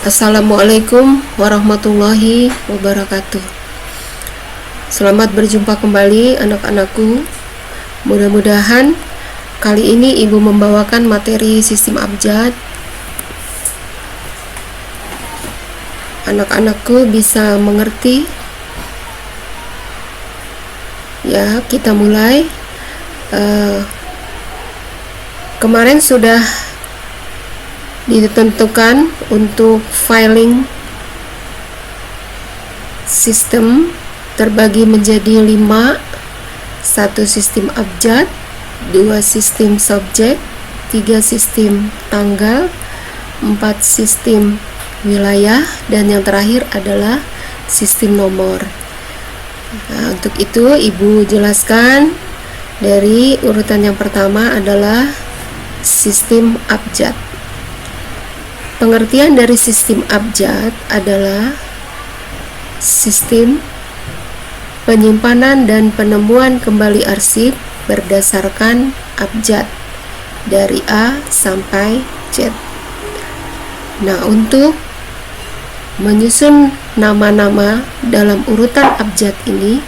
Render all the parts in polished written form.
Assalamualaikum warahmatullahi wabarakatuh. Selamat berjumpa kembali anak-anakku. Mudah-mudahan kali ini Ibu membawakan materi sistem abjad. Anak-anakku bisa mengerti. Ya, kita mulai. Kemarin sudah ditentukan untuk filing sistem terbagi menjadi 5, 1 sistem abjad, 2 sistem subjek, 3 sistem tanggal, 4 sistem wilayah, dan yang terakhir adalah sistem nomor. Nah, untuk itu Ibu jelaskan dari urutan yang pertama adalah sistem abjad. Pengertian dari sistem abjad adalah sistem penyimpanan dan penemuan kembali arsip berdasarkan abjad dari A sampai Z. Nah, untuk menyusun nama-nama dalam urutan abjad ini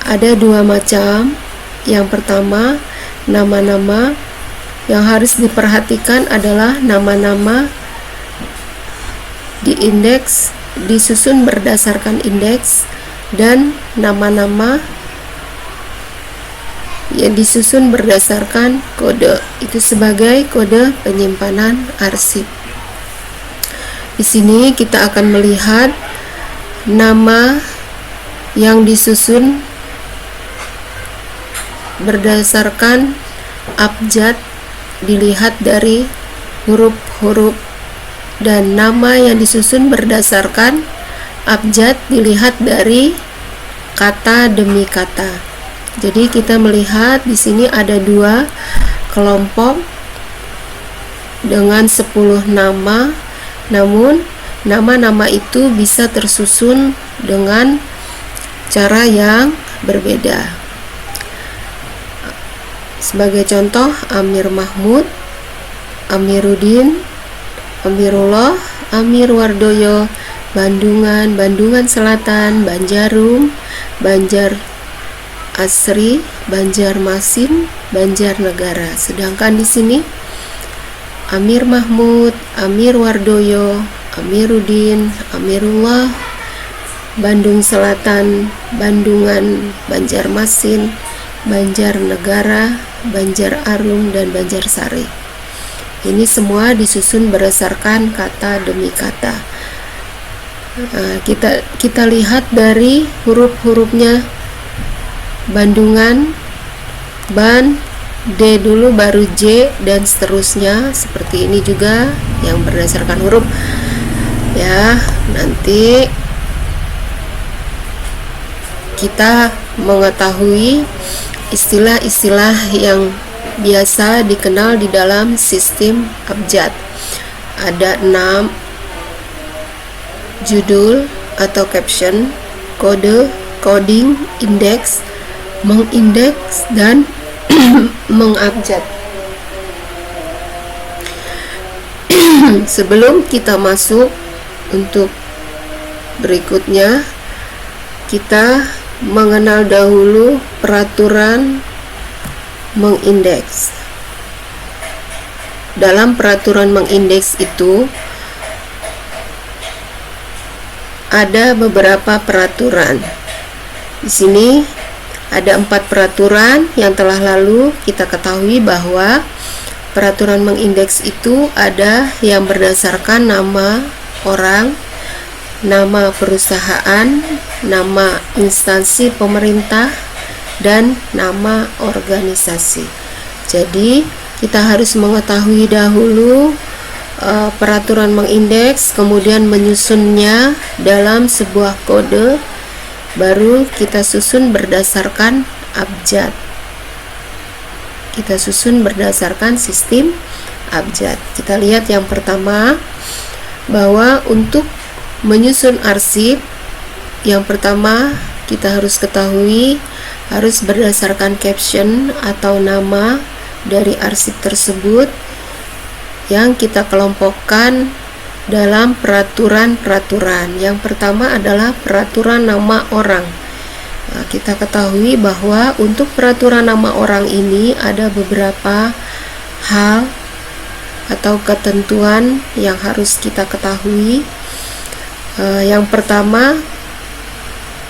ada 2 macam. Yang pertama, nama-nama yang harus diperhatikan adalah nama-nama di indeks, disusun berdasarkan indeks, dan nama-nama yang disusun berdasarkan kode. Itu sebagai kode penyimpanan arsip. Di sini kita akan melihat nama yang disusun berdasarkan abjad dilihat dari huruf-huruf, dan nama yang disusun berdasarkan abjad dilihat dari kata demi kata. Jadi kita melihat di sini ada 2 kelompok dengan 10 nama, namun nama-nama itu bisa tersusun dengan cara yang berbeda. Sebagai contoh, Amir Mahmud, Amiruddin, Amirullah, Amir Wardoyo, Bandungan, Bandungan Selatan, Banjarum, Banjar Asri, Banjarmasin, Banjarnegara. Sedangkan di sini Amir Mahmud, Amir Wardoyo, Amiruddin, Amirullah, Bandung Selatan, Bandungan, Banjarmasin, Banjarnegara, Banjar Arum, dan Banjarsari. Ini semua disusun berdasarkan kata demi kata. Nah, kita lihat dari huruf-hurufnya. Bandungan, Ban, D dulu baru J, dan seterusnya. Seperti ini juga yang berdasarkan huruf. Ya, nanti kita mengetahui istilah-istilah yang biasa dikenal di dalam sistem abjad. Ada 6: judul atau caption, kode, coding, indeks, mengindeks, dan mengabjad. Sebelum kita masuk untuk berikutnya, kita mengenal dahulu peraturan mengindeks. Dalam peraturan mengindeks itu ada beberapa peraturan. Di sini ada 4 peraturan yang telah lalu kita ketahui bahwa peraturan mengindeks itu ada yang berdasarkan nama orang, nama perusahaan, nama instansi pemerintah, dan nama organisasi. Jadi kita harus mengetahui dahulu peraturan mengindeks, kemudian menyusunnya dalam sebuah kode, baru kita susun berdasarkan abjad. Kita susun berdasarkan sistem abjad. Kita lihat yang pertama, bahwa untuk menyusun arsip, yang pertama kita harus ketahui harus berdasarkan caption atau nama dari arsip tersebut yang kita kelompokkan dalam peraturan-peraturan. Yang pertama adalah peraturan nama orang. Nah, kita ketahui bahwa untuk peraturan nama orang ini ada beberapa hal atau ketentuan yang harus kita ketahui. Yang pertama,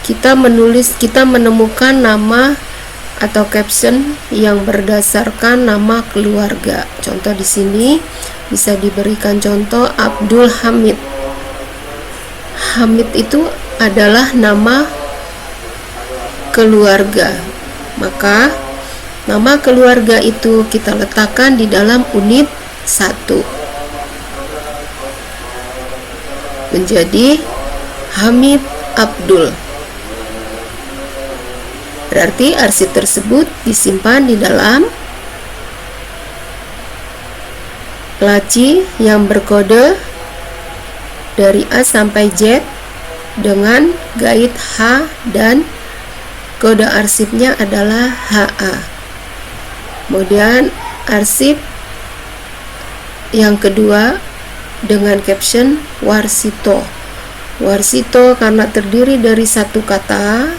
kita menemukan nama atau caption yang berdasarkan nama keluarga. Contoh di sini bisa diberikan contoh Abdul Hamid. Hamid itu adalah nama keluarga. Maka nama keluarga itu kita letakkan di dalam unit 1. Menjadi Hamid Abdul. Berarti arsip tersebut disimpan di dalam laci yang berkode dari A sampai Z dengan guide H dan kode arsipnya adalah HA. Kemudian arsip yang kedua dengan caption Warsito. Warsito karena terdiri dari satu kata,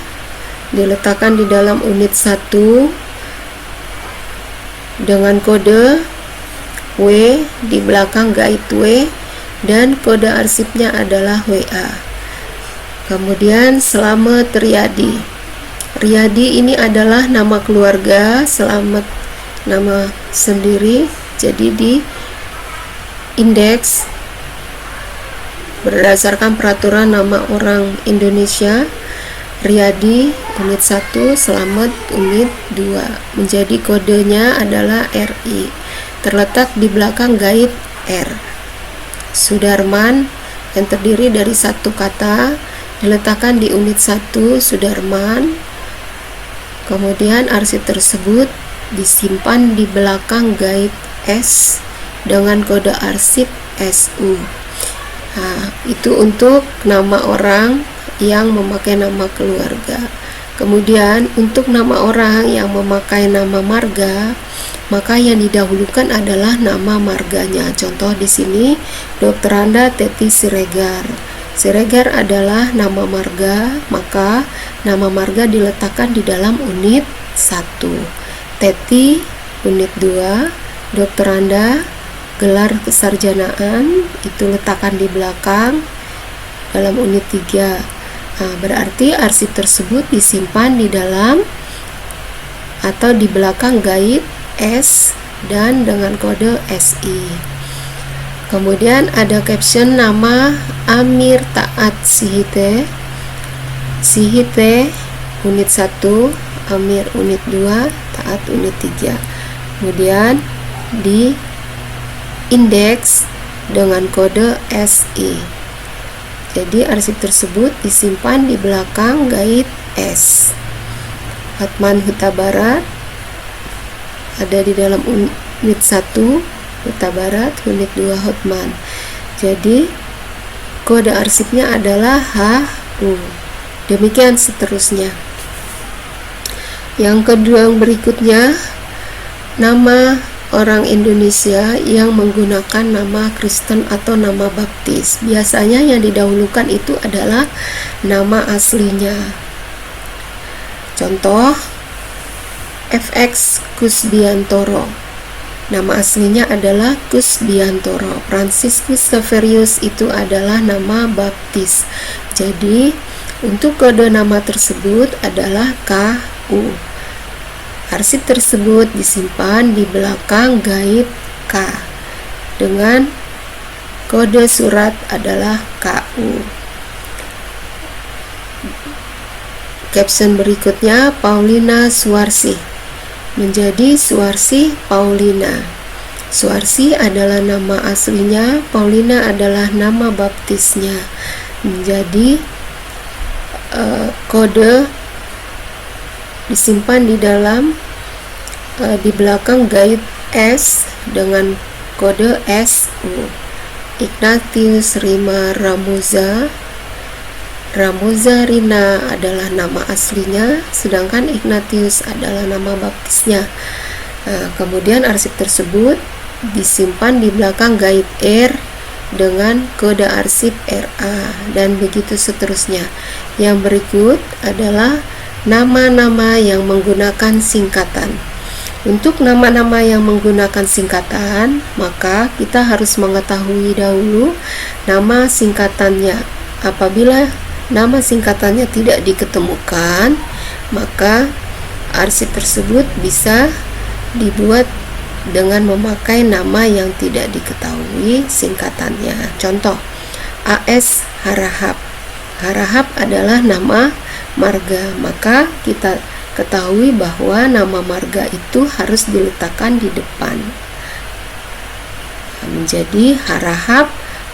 diletakkan di dalam unit 1 dengan kode W di belakang guide W dan kode arsipnya adalah WA. Kemudian Slamet Riyadi. Riyadi ini adalah nama keluarga, Slamet nama sendiri, jadi di indeks berdasarkan peraturan nama orang Indonesia. Riyadi unit 1, Slamet unit 2. Menjadi kodenya adalah RI. Terletak di belakang guide R. Sudarman yang terdiri dari satu kata diletakkan di unit 1 Sudarman. Kemudian arsip tersebut disimpan di belakang guide S dengan kode arsip SU. Nah, itu untuk nama orang yang memakai nama keluarga. Kemudian untuk nama orang yang memakai nama marga, maka yang didahulukan adalah nama marganya. Contoh di sini Dr. Anda Teti Siregar. Siregar adalah nama marga, maka nama marga diletakkan di dalam unit 1. Teti unit 2, Dr. Anda gelar kesarjanaan itu letakkan di belakang dalam unit 3. Nah, berarti arsip tersebut disimpan di dalam atau di belakang guide S dan dengan kode SI. Kemudian ada caption nama Amir Taat Sihite. Sihite unit 1, Amir unit 2, Taat unit 3. Kemudian di indeks dengan kode SI. Jadi arsip tersebut disimpan di belakang guide S. Hotman Huta Barat ada di dalam unit 1 Huta Barat, unit 2 Hotman. Jadi kode arsipnya adalah HU. Demikian seterusnya. Yang kedua yang berikutnya, nama orang Indonesia yang menggunakan nama Kristen atau nama baptis. Biasanya yang didahulukan itu adalah nama aslinya. Contoh FX Kusbiantoro. Nama aslinya adalah Kusbiantoro. Franciscus Saverius itu adalah nama baptis. Jadi untuk kode nama tersebut adalah KU. Arsip tersebut disimpan di belakang guide K dengan kode surat adalah KU. Caption berikutnya Paulina Suarsi menjadi Suarsi Paulina. Suarsi adalah nama aslinya, Paulina adalah nama baptisnya. Menjadi kode disimpan di dalam di belakang guide S dengan kode SU. Ignatius Rima Ramoza. Ramoza Rina adalah nama aslinya, sedangkan Ignatius adalah nama baptisnya. Kemudian arsip tersebut disimpan di belakang guide R dengan kode arsip RA, dan begitu seterusnya. Yang berikut adalah nama-nama yang menggunakan singkatan. Untuk nama-nama yang menggunakan singkatan, maka kita harus mengetahui dahulu nama singkatannya. Apabila nama singkatannya tidak diketemukan, maka arsip tersebut bisa dibuat dengan memakai nama yang tidak diketahui singkatannya. Contoh, AS Harahap. Harahap adalah nama marga, maka kita ketahui bahwa nama marga itu harus diletakkan di depan, menjadi Harahap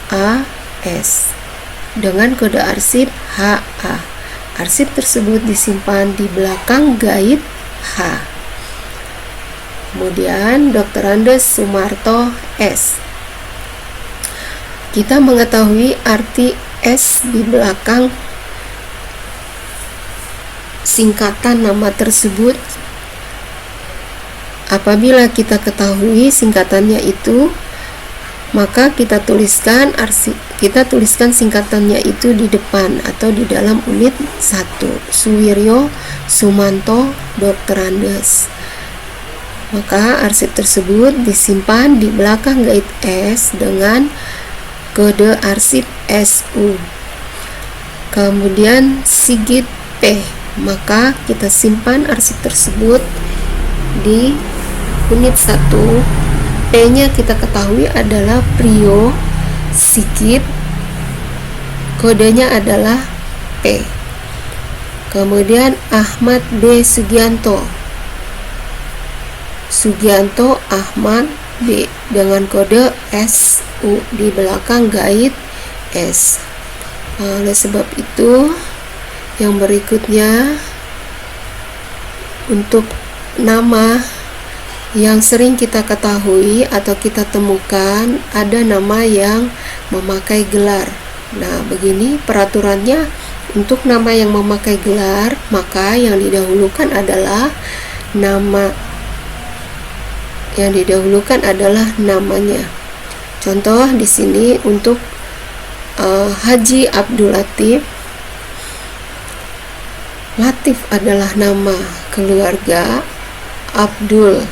AS dengan kode arsip HA. Arsip tersebut disimpan di belakang gait H. Kemudian Dr. Andes Sumarto S. Kita mengetahui arti S di belakang singkatan nama tersebut apabila kita ketahui singkatannya itu, maka kita tuliskan singkatannya itu di depan atau di dalam unit 1. Suwiryo Sumanto Dr. Andes. Maka arsip tersebut disimpan di belakang gait S dengan kode arsip SU. Kemudian Sigit P, maka kita simpan arsip tersebut di unit 1. P-nya kita ketahui adalah Prio Sigit, kodenya adalah P. Kemudian Ahmad B Sugianto, Sugianto Ahmad B dengan kode SU di belakang gait S. Oleh sebab itu, yang berikutnya untuk nama yang sering kita ketahui atau kita temukan, ada nama yang memakai gelar. Nah, begini peraturannya. Untuk nama yang memakai gelar, maka yang didahulukan adalah namanya. Contoh di sini untuk Haji Abdul Latif. Latif adalah nama keluarga, Abdul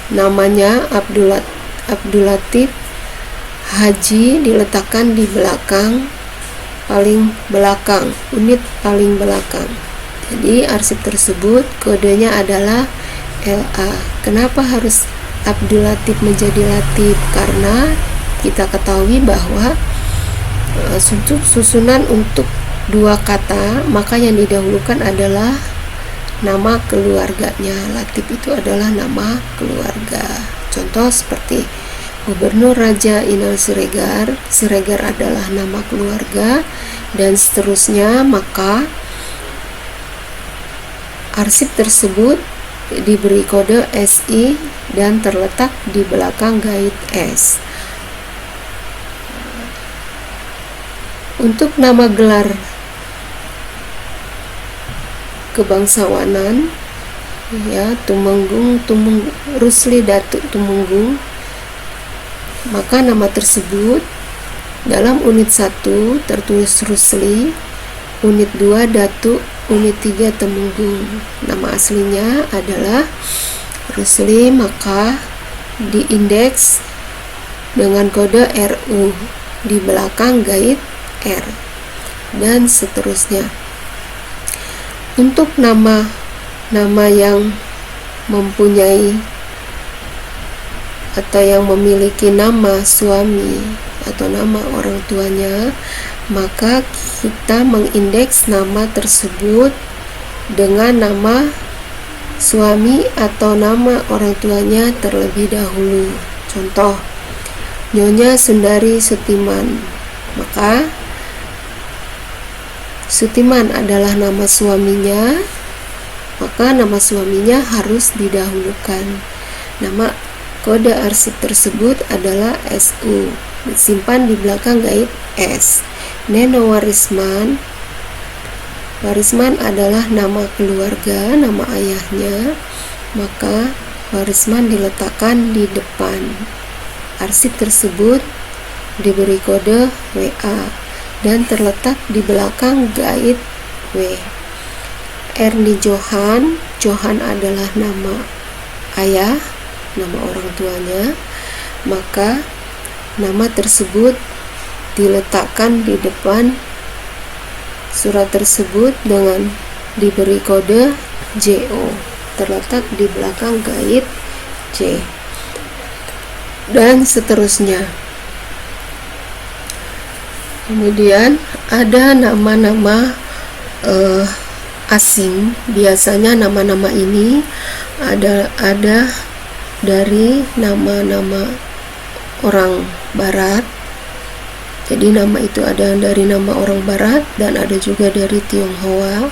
namanya Abdul Latif, Haji diletakkan di belakang, paling belakang, unit paling belakang. Jadi arsip tersebut kodenya adalah LA. Kenapa harus Abdul Latif menjadi Latif? Karena kita ketahui bahwa susunan untuk dua kata, maka yang didahulukan adalah nama keluarganya. Latif itu adalah nama keluarga. Contoh seperti Gubernur Raja Inal Siregar. Siregar adalah nama keluarga, dan seterusnya. Maka arsip tersebut diberi kode SI dan terletak di belakang gait S. Untuk nama gelar kebangsawanan, ya, Tumenggung Rusli Datuk Tumenggung, maka nama tersebut dalam unit 1 tertulis Rusli, unit 2 Datuk, unit 3 Temenggung. Nama aslinya adalah Rusli, maka diindeks dengan kode RU di belakang gait R, dan seterusnya. Untuk nama yang mempunyai atau yang memiliki nama suami atau nama orang tuanya, maka kita mengindeks nama tersebut dengan nama suami atau nama orang tuanya terlebih dahulu. Contoh, Nyonya Sundari Sutiman, maka Sutiman adalah nama suaminya, maka nama suaminya harus didahulukan. Nama kode arsip tersebut adalah SU, disimpan di belakang gait S. Neno Warisman adalah nama keluarga, nama ayahnya, maka Warisman diletakkan di depan. Arsip tersebut diberi kode WA dan terletak di belakang guide W. Ernie Johan adalah nama ayah, nama orang tuanya, maka nama tersebut diletakkan di depan surat tersebut dengan diberi kode JO, terletak di belakang guide C, dan seterusnya. Kemudian ada nama-nama asing. Biasanya nama-nama ini ada dari nama-nama orang barat. Jadi nama itu ada dari nama orang barat dan ada juga dari Tionghoa,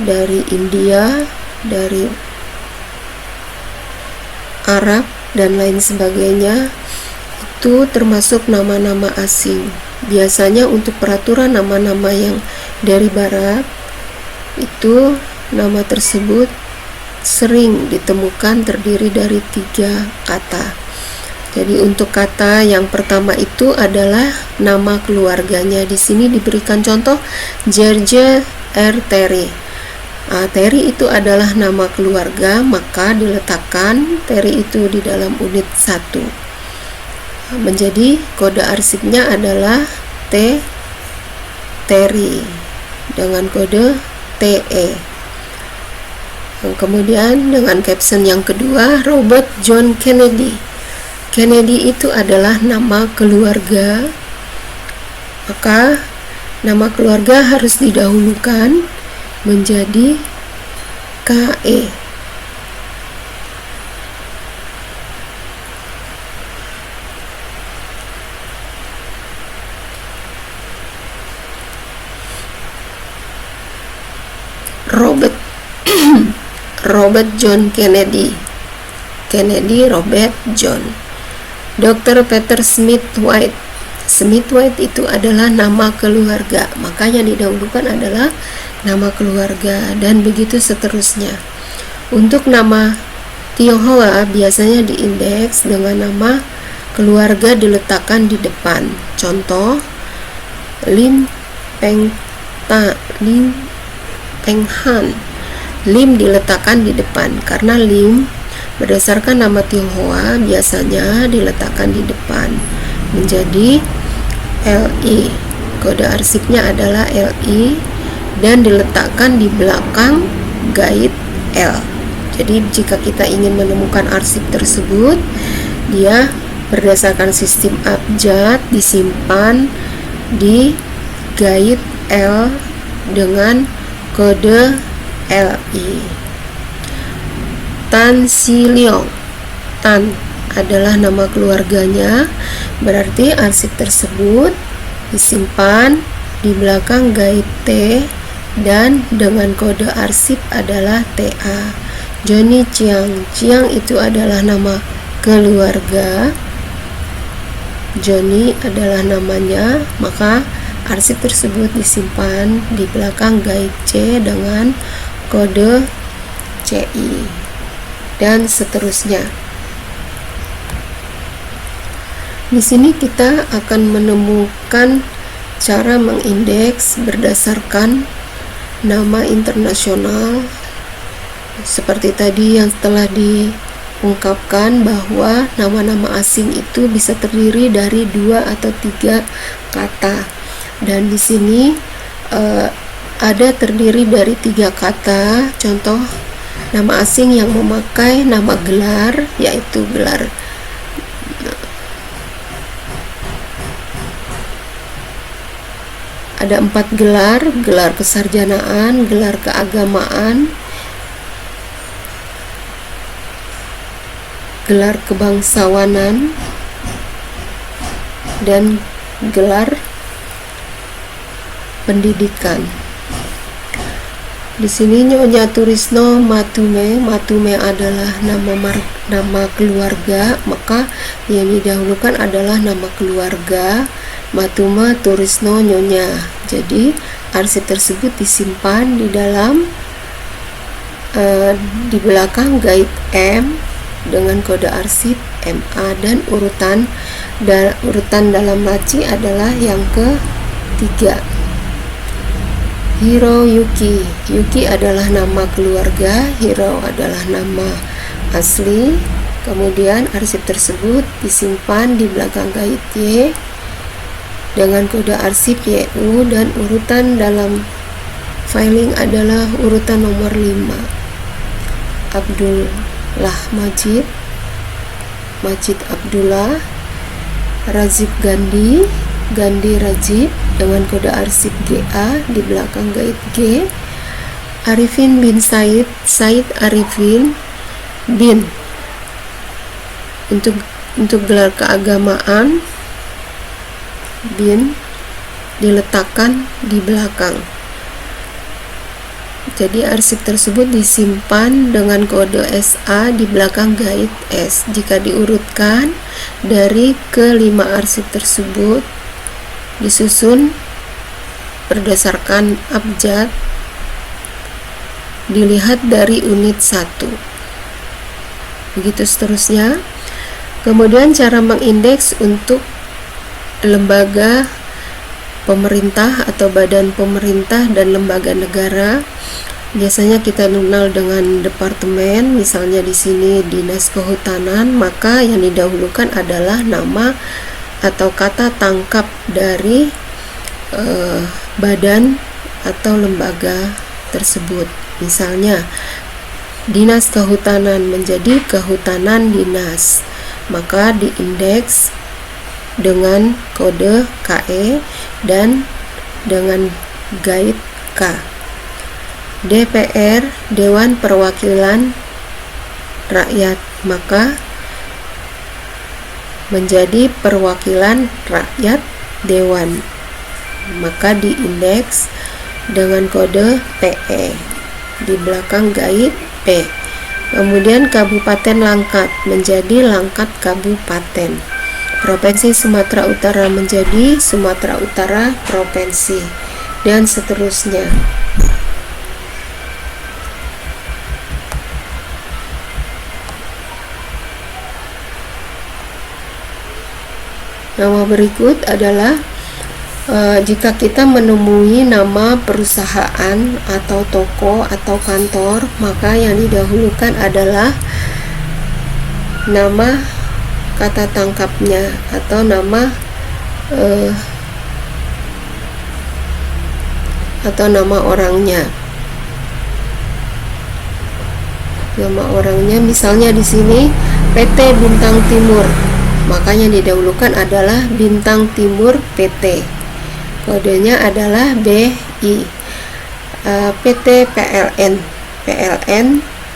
dari India, dari Arab dan lain sebagainya. Itu termasuk nama-nama asing. Biasanya untuk peraturan nama-nama yang dari barat itu nama tersebut sering ditemukan terdiri dari 3 kata. Jadi untuk kata yang pertama itu adalah nama keluarganya. Di sini diberikan contoh George R. Terry. Terry itu adalah nama keluarga, maka diletakkan Terry itu di dalam unit 1. Menjadi kode arsipnya adalah Terry dengan kode TE. Kemudian dengan caption yang kedua, Robert John Kennedy. Kennedy itu adalah nama keluarga, maka nama keluarga harus didahulukan menjadi KE. Robert John Kennedy. Robert John. Dr. Peter Smith White. Smith White itu adalah nama keluarga, maka yang didahulukan adalah nama keluarga, dan begitu seterusnya. Untuk nama Tionghoa biasanya diindeks dengan nama keluarga diletakkan di depan. Contoh Lim Peng Han. Lim diletakkan di depan karena Lim berdasarkan nama Tionghoa biasanya diletakkan di depan menjadi LI. Kode arsipnya adalah LI dan diletakkan di belakang guide L. Jadi jika kita ingin menemukan arsip tersebut, dia berdasarkan sistem abjad disimpan di guide L dengan kode LI. Tan Si Leong. Tan adalah nama keluarganya, berarti arsip tersebut disimpan di belakang guide T dan dengan kode arsip adalah TA. Johnny Chiang. Chiang itu adalah nama keluarga. Johnny adalah namanya, maka arsip tersebut disimpan di belakang guide C dengan kode CI dan seterusnya. Di sini kita akan menemukan cara mengindeks berdasarkan nama internasional seperti tadi yang telah diungkapkan bahwa nama-nama asing itu bisa terdiri dari 2 atau 3 kata. Dan di sini ada terdiri dari 3 kata. Contoh nama asing yang memakai nama gelar, yaitu gelar ada 4 gelar: gelar kesarjanaan, gelar keagamaan, gelar kebangsawanan, dan gelar pendidikan. Di sini Nyonya Turisno Matume. Matume adalah nama keluarga, maka yang didahulukan adalah nama keluarga. Matume Turisno Nyonya. Jadi arsip tersebut disimpan di dalam di belakang guide M dengan kode arsip MA, dan urutan dalam laci adalah yang ketiga. Hiroyuki. Yuki adalah nama keluarga, Hiro adalah nama asli. Kemudian arsip tersebut disimpan di belakang gait Y dengan kode arsip YU, dan urutan dalam filing adalah urutan nomor 5. Abdullah Majid Abdullah, Razib Gandhi Razib dengan kode arsip GA di belakang gait G. Arifin bin Said Arifin bin, untuk gelar keagamaan bin diletakkan di belakang. Jadi arsip tersebut disimpan dengan kode SA di belakang gait S. Jika diurutkan dari kelima arsip tersebut disusun berdasarkan abjad, dilihat dari unit 1. Begitu seterusnya. Kemudian cara mengindeks untuk lembaga pemerintah atau badan pemerintah dan lembaga negara. Biasanya kita kenal dengan departemen, misalnya di sini Dinas Kehutanan, maka yang didahulukan adalah nama atau kata tangkap dari badan atau lembaga tersebut. Misalnya Dinas Kehutanan menjadi Kehutanan Dinas, maka diindeks dengan kode KE dan dengan gait K. DPR, Dewan Perwakilan Rakyat, maka menjadi Perwakilan Rakyat Dewan, maka diindeks dengan kode PE di belakang gait P. Kemudian Kabupaten Langkat menjadi Langkat Kabupaten. Provinsi Sumatera Utara menjadi Sumatera Utara Provinsi, dan seterusnya. Nama berikut adalah jika kita menemui nama perusahaan atau toko atau kantor, maka yang didahulukan adalah nama kata tangkapnya atau nama orangnya. Nama orangnya misalnya di sini PT Bintang Timur, makanya didahulukan adalah Bintang Timur PT. Kodenya adalah BI. PT PLN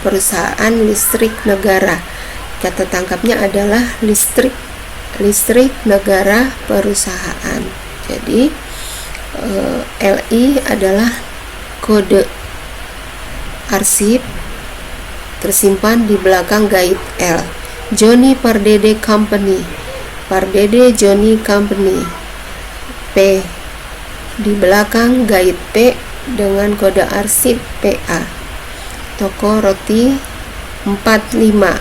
Perusahaan Listrik Negara. Kata tangkapnya adalah listrik negara perusahaan. Jadi LI adalah kode arsip tersimpan di belakang gait L. Johnny Pardede Company, Pardede Johnny Company. P di belakang gait P dengan kode arsip PA. Toko roti 45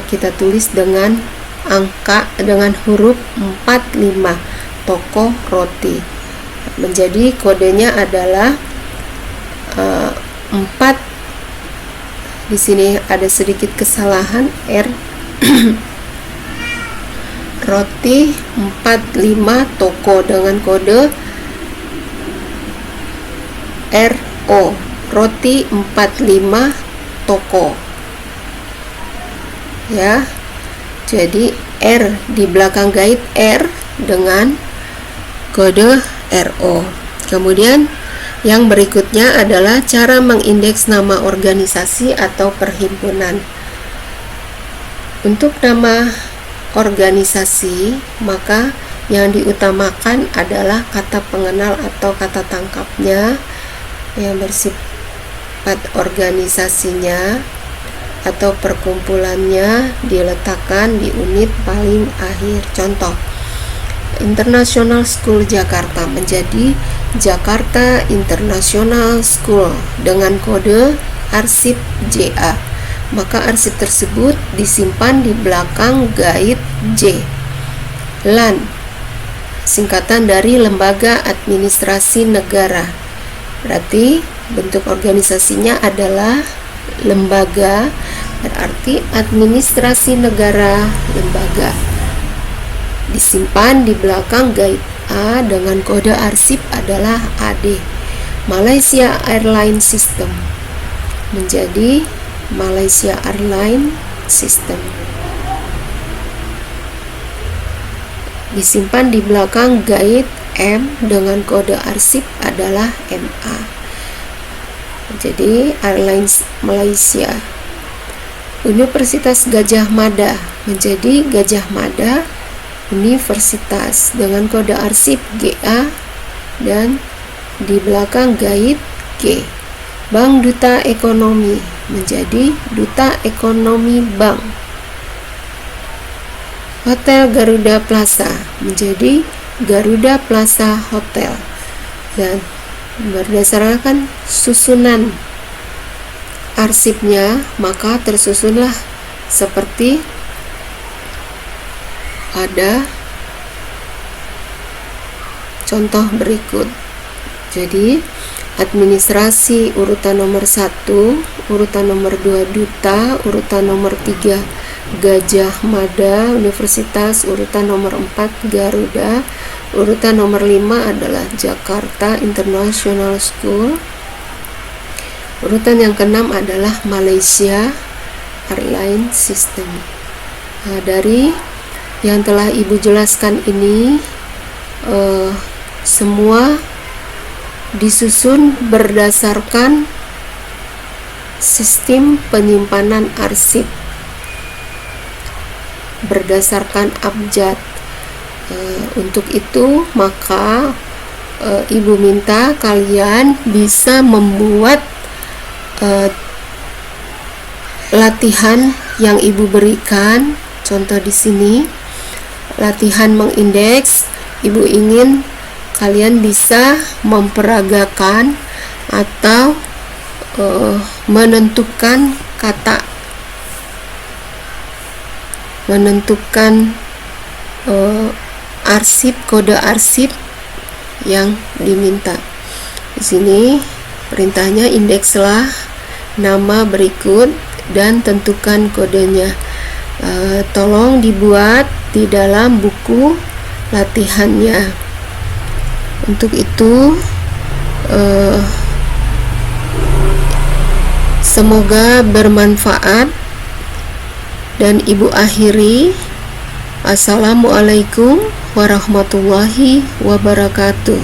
kita tulis dengan angka, dengan huruf 45, toko roti. Menjadi kodenya adalah 4. Di sini ada sedikit kesalahan, R. Roti 45 toko dengan kode RO. Roti 45 toko. Ya. Jadi R di belakang gait R dengan kode RO. Kemudian yang berikutnya adalah cara mengindeks nama organisasi atau perhimpunan. Untuk nama organisasi, maka yang diutamakan adalah kata pengenal atau kata tangkapnya yang bersifat organisasinya atau perkumpulannya diletakkan di unit paling akhir. Contoh, International School Jakarta menjadi Jakarta International School dengan kode arsip JA. maka arsip tersebut disimpan di belakang guide J. LAN, singkatan dari Lembaga Administrasi Negara. Berarti bentuk organisasinya adalah lembaga, berarti administrasi negara, lembaga. Disimpan di belakang guide A dengan kode arsip adalah AD. Malaysia Airlines System menjadi Malaysia Airlines System. Disimpan di belakang guide M dengan kode arsip adalah MA. Jadi Airlines Malaysia. Universitas Gadjah Mada menjadi Gadjah Mada Universitas dengan kode arsip GA dan di belakang guide G. Bank Duta Ekonomi menjadi Duta Ekonomi Bank. Hotel Garuda Plaza menjadi Garuda Plaza Hotel, dan berdasarkan susunan arsipnya maka tersusunlah seperti pada contoh berikut. Jadi administrasi urutan nomor 1, urutan nomor 2 Duta, urutan nomor 3 Gadjah Mada Universitas, urutan nomor 4 Garuda, urutan nomor 5 adalah Jakarta International School, urutan yang ke-6 adalah Malaysia Airlines System. Nah, dari yang telah Ibu jelaskan ini semua disusun berdasarkan sistem penyimpanan arsip berdasarkan abjad. Untuk itu maka Ibu minta kalian bisa membuat latihan yang Ibu berikan. Contoh di sini latihan mengindeks. Ibu ingin kalian bisa memperagakan atau menentukan kata, menentukan arsip, kode arsip yang diminta. Di sini perintahnya indekslah nama berikut dan tentukan kodenya. Tolong dibuat di dalam buku latihannya. Untuk itu semoga bermanfaat dan Ibu akhiri. Assalamualaikum warahmatullahi wabarakatuh.